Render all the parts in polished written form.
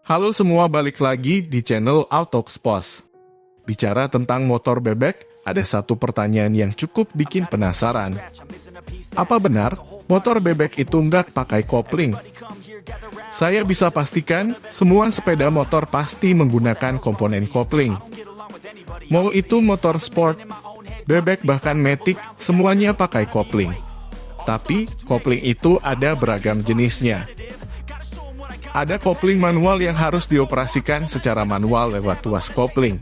Halo semua, balik lagi di channel Autoxpos. Bicara tentang motor bebek, ada satu pertanyaan yang cukup bikin penasaran. Apa benar motor bebek itu nggak pakai kopling? Saya bisa pastikan, semua sepeda motor pasti menggunakan komponen kopling. Mau itu motor sport, bebek bahkan matic, semuanya pakai kopling. Tapi, kopling itu ada beragam jenisnya. Ada kopling manual yang harus dioperasikan secara manual lewat tuas kopling.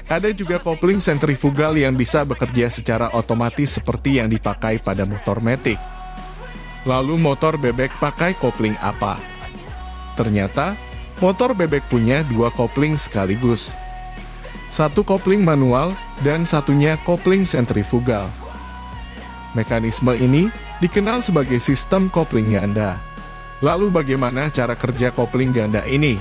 Ada juga kopling sentrifugal yang bisa bekerja secara otomatis seperti yang dipakai pada motor matic. Lalu motor bebek pakai kopling apa? Ternyata, motor bebek punya dua kopling sekaligus. Satu kopling manual dan satunya kopling sentrifugal. Mekanisme ini dikenal sebagai sistem kopling ganda. Lalu bagaimana cara kerja kopling ganda ini?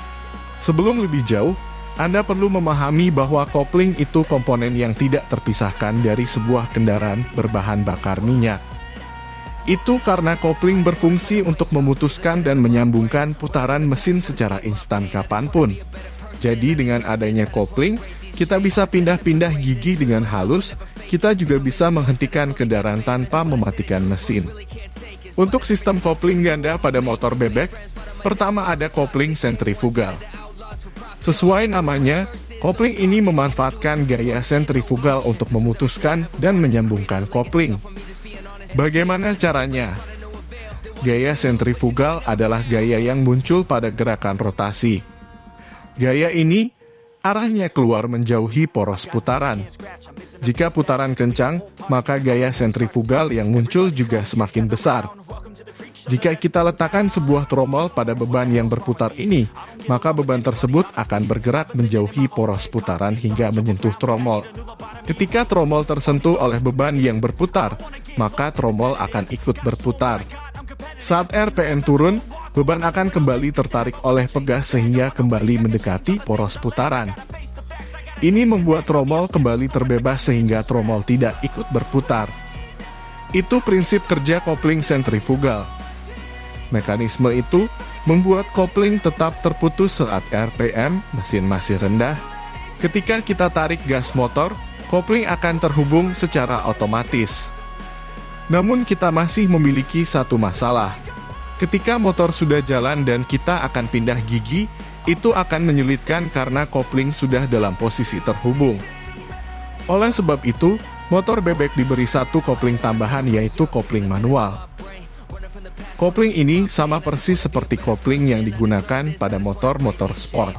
Sebelum lebih jauh, Anda perlu memahami bahwa kopling itu komponen yang tidak terpisahkan dari sebuah kendaraan berbahan bakar minyak. Itu karena kopling berfungsi untuk memutuskan dan menyambungkan putaran mesin secara instan kapanpun. Jadi dengan adanya kopling, kita bisa pindah-pindah gigi dengan halus, kita juga bisa menghentikan kendaraan tanpa mematikan mesin. Untuk sistem kopling ganda pada motor bebek, pertama ada kopling sentrifugal. Sesuai namanya, kopling ini memanfaatkan gaya sentrifugal untuk memutuskan dan menyambungkan kopling. Bagaimana caranya? Gaya sentrifugal adalah gaya yang muncul pada gerakan rotasi. Gaya ini arahnya keluar menjauhi poros putaran. Jika putaran kencang, maka gaya sentrifugal yang muncul juga semakin besar. Jika kita letakkan sebuah tromol pada beban yang berputar ini, maka beban tersebut akan bergerak menjauhi poros putaran hingga menyentuh tromol. Ketika tromol tersentuh oleh beban yang berputar, maka tromol akan ikut berputar. Saat RPM turun, beban akan kembali tertarik oleh pegas sehingga kembali mendekati poros putaran. Ini membuat tromol kembali terbebas sehingga tromol tidak ikut berputar. Itu prinsip kerja kopling sentrifugal. Mekanisme itu membuat kopling tetap terputus saat RPM mesin masih rendah. Ketika kita tarik gas motor, kopling akan terhubung secara otomatis. Namun kita masih memiliki satu masalah. Ketika motor sudah jalan dan kita akan pindah gigi, itu akan menyulitkan karena kopling sudah dalam posisi terhubung. Oleh sebab itu, motor bebek diberi satu kopling tambahan yaitu kopling manual. Kopling ini sama persis seperti kopling yang digunakan pada motor-motor sport.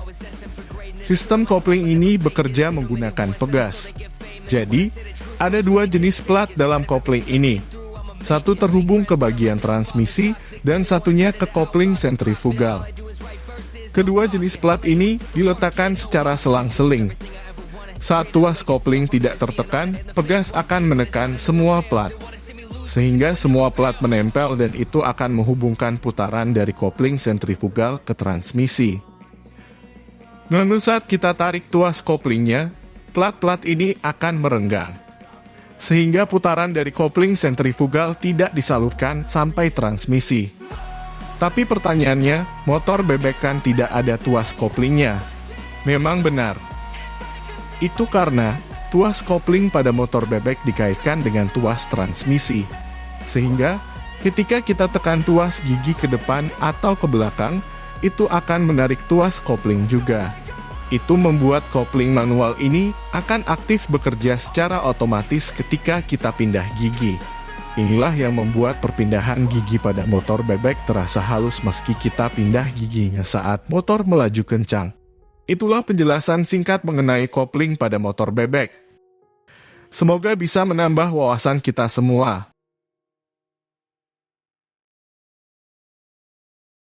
Sistem kopling ini bekerja menggunakan pegas. Jadi, ada dua jenis plat dalam kopling ini. Satu terhubung ke bagian transmisi dan satunya ke kopling sentrifugal. Kedua jenis plat ini diletakkan secara selang-seling. Saat tuas kopling tidak tertekan, pegas akan menekan semua plat. Sehingga semua plat menempel dan itu akan menghubungkan putaran dari kopling sentrifugal ke transmisi. Namun saat kita tarik tuas koplingnya, plat-plat ini akan merenggang. Sehingga putaran dari kopling sentrifugal tidak disalurkan sampai transmisi. Tapi pertanyaannya, motor bebek kan tidak ada tuas koplingnya. Memang benar. Itu karena tuas kopling pada motor bebek dikaitkan dengan tuas transmisi. Sehingga, ketika kita tekan tuas gigi ke depan atau ke belakang, itu akan menarik tuas kopling juga. Itu membuat kopling manual ini akan aktif bekerja secara otomatis ketika kita pindah gigi. Inilah yang membuat perpindahan gigi pada motor bebek terasa halus meski kita pindah giginya saat motor melaju kencang. Itulah penjelasan singkat mengenai kopling pada motor bebek. Semoga bisa menambah wawasan kita semua.